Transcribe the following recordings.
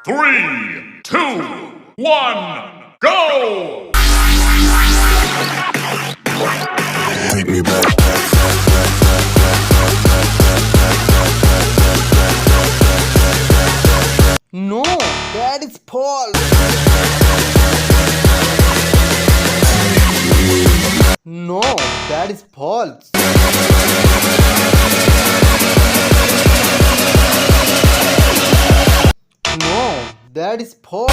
3, 2, 1, go! Take me back. No, that is false. No, that is false. No, that is false.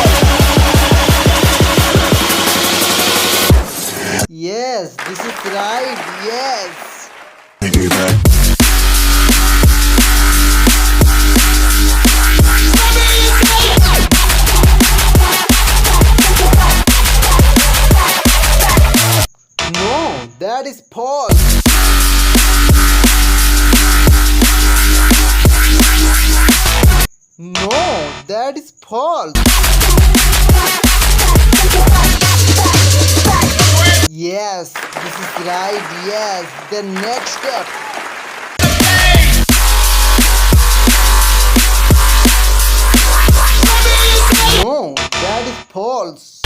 Yes, this is right. Yes. Take me back. No, that is false. No, that is false. Yes, this is right. Yes, the next step. No, that is false.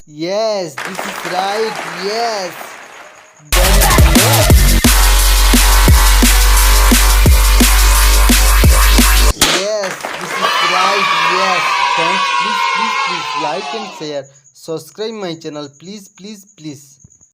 Yes, this is right. Yes. That is yes. Yes, this is right. Yes. Thanks. Please like and share. Subscribe my channel. Please.